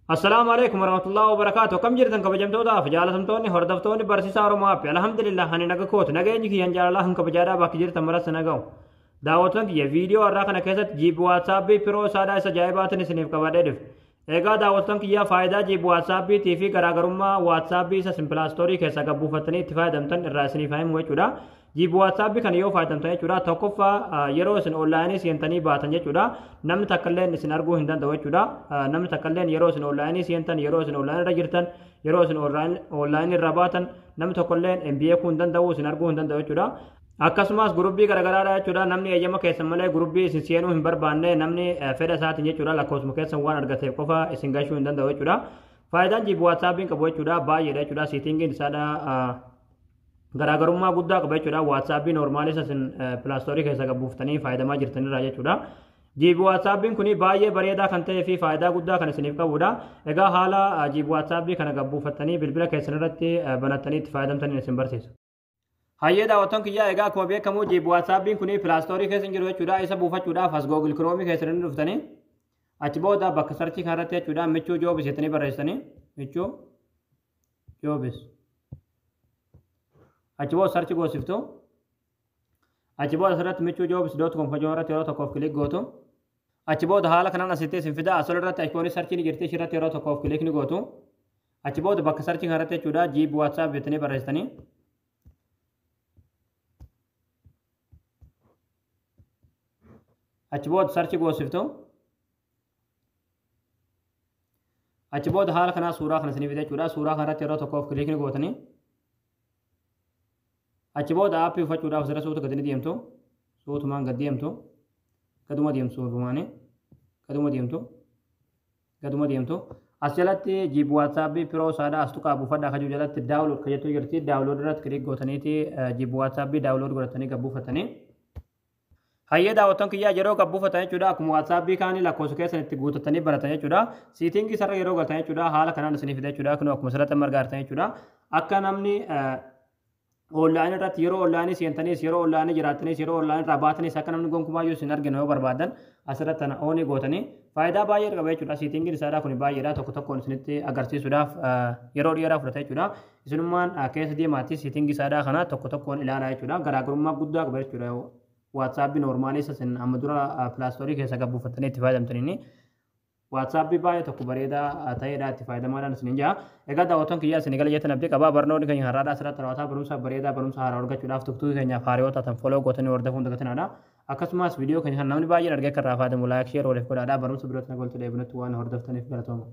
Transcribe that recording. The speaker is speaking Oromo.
السلام عليكم ورحمة الله وبركاته. كم جرتن كبجمتودا فجالتمتوني هردفتوني برسيسا ورما الحمد لله هني نغكوت نغيني كي ينجال الله هنك بجادا باكي جرتن مرس نغو دعوتن كي فيديو وراكنا كيست جيب واتساب بي برو سادا سجايبات نسنيف كبادف एगा दावतन की यह फायदा जी व्हाट्सएप भी टीवी गरागरुमा व्हाट्सएप भी सिंपल स्टोरी कैसा गब्बू फतनी इत्फादमतन रासनी फाहिम हुए चुड़ा जी व्हाट्सएप भी खन यो फायदमतन चुड़ा तोकुफा यरो सिन ऑनलाइन सियंतनी बातन जे चुड़ा नम तकल्लेन सिन अर्गु हिंदन दवे चुड़ा नम तकल्लेन यरो सिन ऑनलाइन सियंतन यरो सिन ऑनलाइन रजिरतन यरो सिन ऑनलाइन रबातन नम तकल्लेन एमबीए कुंदन दवो सिन अर्गु हिंदन दवे चुड़ा akkasumas gurubbii garagaraadha jechuudha namni eeyyama keessan malee gurubbii isin seenuu hin barbaanne namni fedha isaatiin jechuudha lakkoofsuma keessan waan argateef qofa isin gashuu hin danda'u jechuudha faayidaan jibu waatsaappiin qabu jechuudha baay'eedha jechuudha siitingiin isaadha garaagarummaa guddaa qaba jechuudha waatsaappiin normaalis isin pilaastorii keessa qabuuftanii faayadamaa jirtanirraa jechuudha jibu waatsaappiin kuni baay'ee bareedaa kan ta'ee fi faayidaa guddaa kan isiniif qabudha egaa haala jibu waatsaappii kana qabuufatanii bilbila keessan irratti banattanii itti fayyadamtanii isin barsiisa hayyee daawwattoon kiyyaa egaa akkuma beekamu jibu waatsaappiin kuni pilaastorii keessa jiru jechuudha isa buufachuudhaaf as googil kiroomii keessa inni dhuftanii achi booda bakka sarchii kanarratti jechuudha michuu joobis jettanii barreessanii michuu joobis achi booda sarchi goosiftu achi booda asirratti michuu joobis .com fajoo irratti yeroo tokkoof kilik gootu achi booda haala kanaan asitti isin fida asol irratti ayikoonii sarchii ni jirti ishirratti yeroo tokkoof kilik ni gootu achi booda bakka sarchii kanarratti jechuudha jibu waatsaap jettanii barreessanii achi booda sarchi goosiftu achi booda haala kanaa suuraa kana isiniif jechuudha suuraa kanarratti yeroo tokkoof kilik ni gootanii achi booda aappii uffachuudhaaf sirra suuta gadi ni deemtu suutumaan gad deemtu gaduma deemtu suutumaanii gaduma deemtu as jalatti jibu waatsaappii piroo saadhaa as tuqaa buufadhaa kajuu jalatti daawulood kajettuu jirti daawulood irratti kilik gootaniiti jibu waatsaappii daawulood godhatanii gabbuufatanii hayyee daawwattoon kiyyaa yeroo gabbuufatan jechuudha akkuma waatsaappii kaanii lakkoofsa keessan itti guutatanii baratan jechuudha siitingii sarara yeroo galtan jechuudha haala kanaan isiniif jechuudha kun akkuma sirratti margaartan jechuudha akka namni onlaayinii irratti yeroo onlaayinii seentaniis yeroo onlaayinii jiraatanis yeroo onlaayinii irraa baatanis akka namni gonkumaayyuu isin arginu yoo barbaadan asirratti ana oonii gootanii faayidaa baay'ee qaba jechuudha siitingiin isaadhaa kun baay'eedha tokko tokkoon isinitti agarsiisuudhaaf yeroo dheeraa fudhata jechuudha isinummaan keessa deemaatti siitingii isaadhaa kana tokko tokkoon ilaalaa jechuudha garaagarummaa guddaa qaba jechuudha WhatsApp normaalis isin amma dura pilaastorii keessa gabbuufatanii itti fayyadamtanii WhatsApp baay'ee tokko bareedaa ta'eedha itti fayyadamaadhaan isin jaa egaa daawwattoon kiyyaa isin gala jettan abdii qabaa barnoonni keenya har'aadhaa asirratti raawwataa barumsa bareedaa barumsa haaraa argachuudhaaf tuktuu keenyaaf hariyoota tan foloo gootanii hordofuun dagatinaadha akkasumas viidiyoo keenya kan namni baay'een argee kan raafaa deemu laayik sheer waliif godhaadhaa barumsa birootti nagaltu deebinutti waan hordoftaniif galatooma.